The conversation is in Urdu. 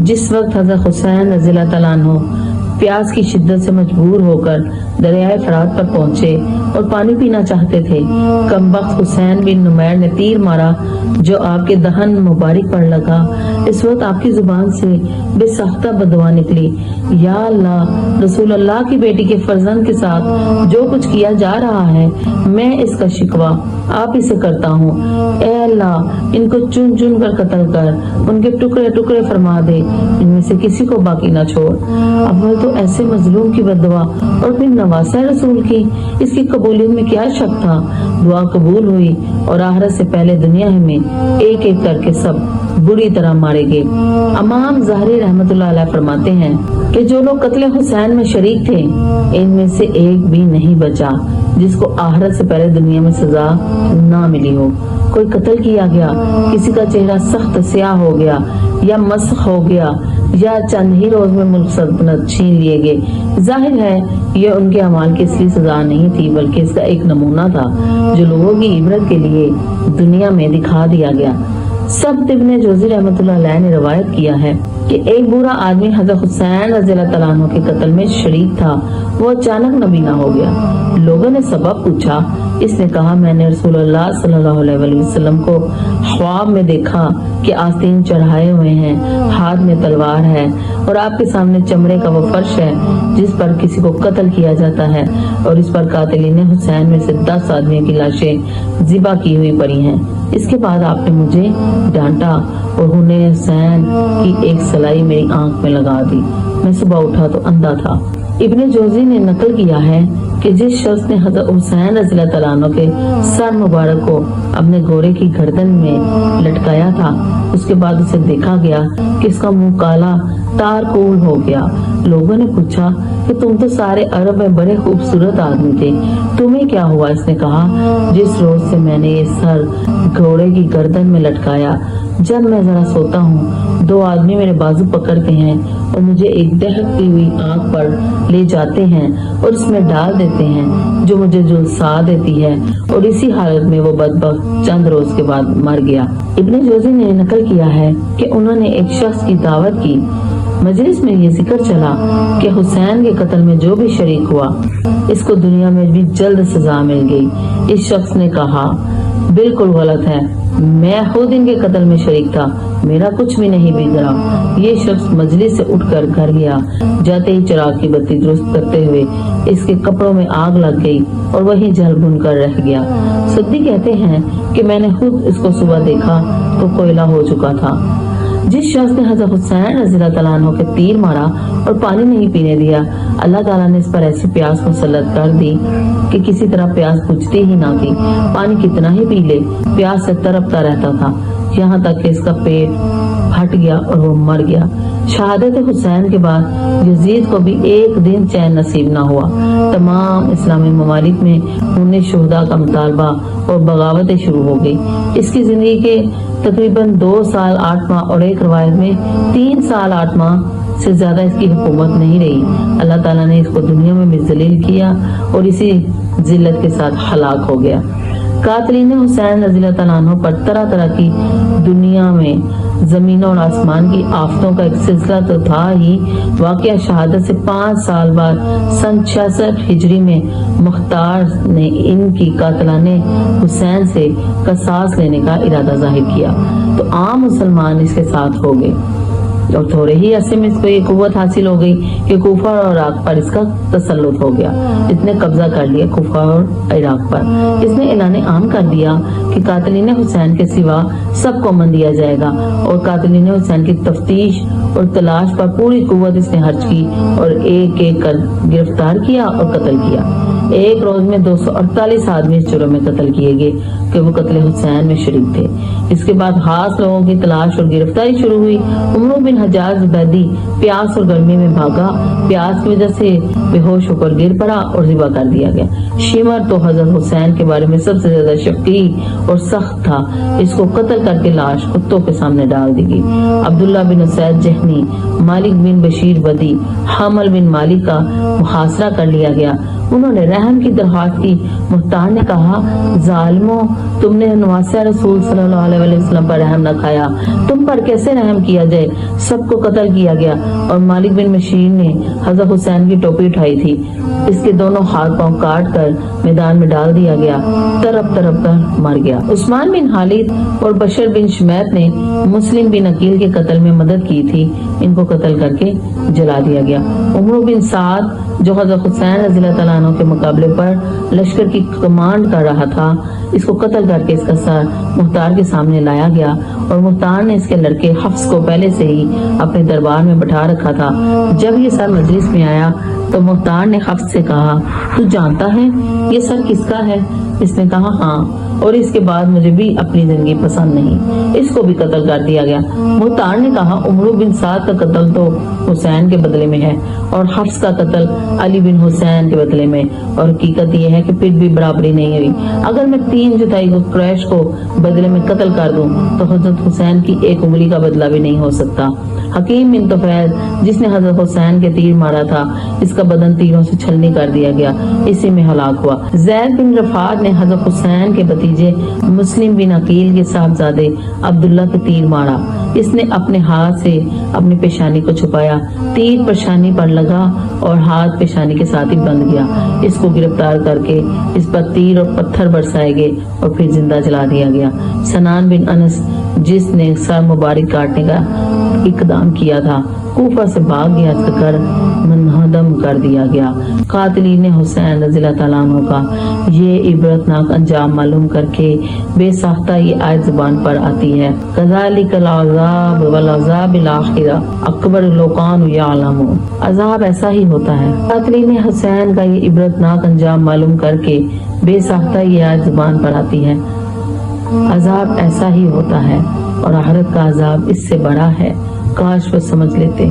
جس وقت حضرت حسین رضی اللہ تعالیٰ عنہ پیاس کی شدت سے مجبور ہو کر دریائے فرات پر پہنچے اور پانی پینا چاہتے تھے، کمبخت حسین بن نمیر نے تیر مارا جو آپ کے دہن مبارک پر لگا۔ اس وقت آپ کی زبان سے بے ساختہ بددعا نکلی، یا اللہ، رسول اللہ کی بیٹی کے فرزند کے ساتھ جو کچھ کیا جا رہا ہے میں اس کا شکوہ آپ ہی سے کرتا ہوں۔ اے اللہ، ان کو چن چن کر قتل کر ان کے ٹکڑے ٹکڑے فرما دے، ان میں سے کسی کو باقی نہ چھوڑ۔ اول تو ایسے مظلوم کی بددعا اور پھر نواسہ رسول کی، اس کی قبولیت میں کیا شک تھا؟ دعا قبول ہوئی اور آخرت سے پہلے دنیا میں ایک ایک کر کے سب بری طرح مارے گئے۔ امام ظاہری رحمت اللہ علیہ فرماتے ہیں کہ جو لوگ قتل حسین میں شریک تھے ان میں سے ایک بھی نہیں بچا جس کو آخرت سے پہلے دنیا میں سزا نہ ملی ہو۔ کوئی قتل کیا گیا، کسی کا چہرہ سخت سیاہ ہو گیا یا مسخ ہو گیا یا چند ہی روز میں ملک سلطنت چھین لیے گئے، ظاہر ہے یہ ان کے اعمال کی اصلی سزا نہیں تھی بلکہ اس کا ایک نمونہ تھا جو لوگوں کی عبرت کے لیے دنیا میں دکھا دیا گیا۔ سب ابن جوزی رحمۃ اللہ علیہ نے روایت کیا ہے کہ ایک برا آدمی حضرت حسین رضی اللہ تعالیٰ عنہ کے قتل میں شریک تھا، وہ اچانک نبینا ہو گیا۔ لوگوں نے سبب پوچھا، اس نے کہا میں نے رسول اللہ صلی اللہ علیہ وسلم کو خواب میں دیکھا کہ آستین چڑھائے ہوئے ہیں، ہاتھ میں تلوار ہے اور آپ کے سامنے چمڑے کا وہ فرش ہے جس پر کسی کو قتل کیا جاتا ہے اور اس پر قاتلین حسین میں سے 10 آدمیوں کی لاشیں ذبح کی ہوئی پڑی ہیں۔ اس کے بعد آپ نے مجھے ڈانٹا اور خونِ حسین کی ایک سلائی میری آنکھ میں لگا دی۔ میں صبح اٹھا تو اندھا تھا۔ ابن جوزی نے نقل کیا ہے کہ جس شخص نے حضرت حسین رضی اللہ تعالیٰ عنہ کے سر مبارک کو اپنے گھوڑے کی گردن میں لٹکایا تھا، اس کے بعد اسے دیکھا گیا کہ اس کا منہ کالا تارکول ہو گیا۔ لوگوں نے پوچھا کہ تم تو سارے عرب میں بڑے خوبصورت آدمی تھے، تمہیں کیا ہوا؟ اس نے کہا جس روز سے میں نے یہ سر گھوڑے کی گردن میں لٹکایا، جب میں ذرا سوتا ہوں 2 آدمی میرے بازو پکڑتے ہیں اور مجھے ایک دہکتی ہوئی آگ پر لے جاتے ہیں اور اس میں ڈال دیتے ہیں جو مجھے جلسا دیتی ہے، اور اسی حالت میں وہ بدبخت چند روز کے بعد مر گیا۔ ابن جوزی نے نقل کیا ہے کہ انہوں نے ایک شخص کی دعوت کی، مجلس میں یہ ذکر چلا کہ حسین کے قتل میں جو بھی شریک ہوا اس کو دنیا میں بھی جلد سزا مل گئی۔ اس شخص نے کہا بالکل غلط ہے، میں خود ان کے قتل میں شریک تھا، میرا کچھ بھی نہیں بگڑا۔ یہ شخص مجلس سے اٹھ کر گھر گیا، جاتے ہی چراغ کی بتی درست کرتے ہوئے اس کے کپڑوں میں آگ لگ گئی اور وہی جل بھن کر رہ گیا۔ سدی کہتے ہیں کہ میں نے خود اس کو صبح دیکھا تو کوئلہ ہو چکا تھا۔ جس شخص نے حضرت حسین رضی اللہ تعالیٰ عنہ کے تیر مارا اور پانی نہیں پینے دیا، اللہ تعالیٰ نے اس پر ایسی پیاس مسلط کر دی کہ کسی طرح پیاس بجھتی ہی نہ تھی۔ پانی کتنا ہی پی لے پیاس سے تڑپتا رہتا تھا، یہاں تک کہ اس کا پیٹ پھٹ گیا اور وہ مر گیا۔ شہادت حسین کے بعد یزید کو بھی ایک دن چین نصیب نہ ہوا۔ تمام اسلامی ممالک میں خون شہداء کا مطالبہ اور بغاوتیں شروع ہو گئی۔ اس کی زندگی کے تقریباً 2 سال 8 ماہ اور ایک روایت میں 3 سال 8 ماہ سے زیادہ اس کی حکومت نہیں رہی۔ اللہ تعالیٰ نے اس کو دنیا میں بھی ذلیل کیا اور اسی ذلت کے ساتھ ہلاک ہو گیا۔ قاتلین حسین رضی اللہ تعالیٰ عنہ پر طرح طرح کی دنیا میں زمین اور آسمان کی آفتوں کا ایک سلسلہ تو تھا ہی، واقعہ شہادت سے 5 سال بعد سن 66 ہجری میں مختار نے ان کی قاتلان حسین سے قصاص لینے کا ارادہ ظاہر کیا تو عام مسلمان اس کے ساتھ ہو گئے اور تھوڑے ہی عرصے میں اس کو یہ قوت حاصل ہو گئی کہ کوفہ اور عراق پر اس کا تسلط ہو گیا۔ اس نے قبضہ کر لیا کوفہ اور عراق پر۔ اس نے اعلان عام کر دیا کہ قاتلین حسین کے سوا سب کو من دیا جائے گا اور قاتلین حسین کی تفتیش اور تلاش پر پوری قوت اس نے خرچ کی اور ایک ایک کر گرفتار کیا اور قتل کیا۔ ایک روز میں 248 آدمی اس جرم میں قتل کیے گئے کہ وہ قتل حسین میں شریک تھے۔ اس کے بعد خاص لوگوں کی تلاش اور گرفتاری شروع ہوئی۔ عمرو بن حجاج زبیدی پیاس اور گرمی میں بھاگا، پیاس کی وجہ سے بے ہوش ہو کر گر پڑا اور ذبح کر دیا گیا۔ شمر تو حضرت حسین کے بارے میں سب سے زیادہ شکی اور سخت تھا، اس کو قتل کر کے لاش کتوں کے سامنے ڈال دی گئی۔ عبداللہ بن اسید جہنی، مالک بن بشیر بدی، حامل بن مالک کا محاصرہ کر لیا گیا۔ انہوں نے رحم کی درخواست کی۔ مختار نے کہا ظالموں، تم نے نواسہ رسول صلی اللہ علیہ وسلم پر رحم نہ کھایا، تم پر کیسے رحم کیا جائے؟ سب کو قتل کیا گیا اور مالک بن مشیر نے حضرت حسین کی ٹوپی اٹھائی تھی، اس کے دونوں ہاتھ پاؤں کاٹ کر میدان میں ڈال دیا گیا، تڑپ تڑپ کر مر گیا۔ عثمان بن خالد اور بشر بن شمیت نے مسلم بن عقیل کے قتل میں مدد کی تھی، ان کو قتل کر کے جلا دیا گیا۔ عمرو بن سعد جو حضرت حسین رضی اللہ تعالیٰ عنہ کے مقابلے پر لشکر کی کمانڈ کر رہا تھا، اس کو قتل کر کے اس کا سر مختار کے سامنے لایا گیا اور مختار نے اس کے لڑکے حفص کو پہلے سے ہی اپنے دربار میں بٹھا رکھا تھا۔ جب یہ سر مجلس میں آیا تو مختار نے حفص سے کہا، تو جانتا ہے یہ سر کس کا ہے؟ اس نے کہا ہاں، اور اس کے بعد مجھے بھی اپنی زندگی پسند نہیں، اس کو بھی قتل کر دیا گیا۔ مختار نے کہا عمرو بن سعد کا قتل تو حسین کے بدلے میں ہے اور حفص کا قتل علی بن حسین کے بدلے میں، اور حقیقت یہ ہے کہ پھر بھی برابری نہیں ہوئی۔ اگر میں 3/4 قریش کو بدلے میں قتل کر دوں تو حضرت حسین کی ایک انگلی کا بدلہ بھی نہیں ہو سکتا۔ حکیم بن طفیل جس نے حضرت حسین کے تیر مارا تھا، اس کا بدن تیروں سے چھلنی کر دیا گیا، اسی میں ہلاک ہوا۔ زید بن رفاعت نے حضرت حسین کے بھتیجے مسلم بن عقیل کے صاحبزادے عبداللہ کے تیر مارا، اس نے اپنے ہاتھ سے اپنی پیشانی کو چھپایا، تیر پیشانی پر لگا اور ہاتھ پیشانی کے ساتھ ہی بند گیا۔ اس کو گرفتار کر کے اس پر تیر اور پتھر برسائے گئے اور پھر زندہ جلا دیا گیا۔ سنان بن انس جس نے سر مبارک کاٹنے کا اقدام کیا تھا، کوفہ سے بھاگ گیا، اس کا گھر منہدم کر دیا گیا۔ قاتلین حسین رضی اللہ تعالیٰ عنہ کا یہ عبرتناک انجام معلوم کر کے بے ساختہ یہ آیت زبان پر آتی ہے، کذالک العذاب والعذاب الآخرہ اکبر لو کانوا یعلمون۔ عذاب ایسا ہی ہوتا ہے۔ قاتلین حسین کا یہ عبرتناک انجام معلوم کر کے بے ساختہ یہ آیت زبان پر آتی ہے، عذاب ایسا ہی ہوتا ہے اور آخرت کا عذاب اس سے بڑا ہے، کاش وہ سمجھ لیتے۔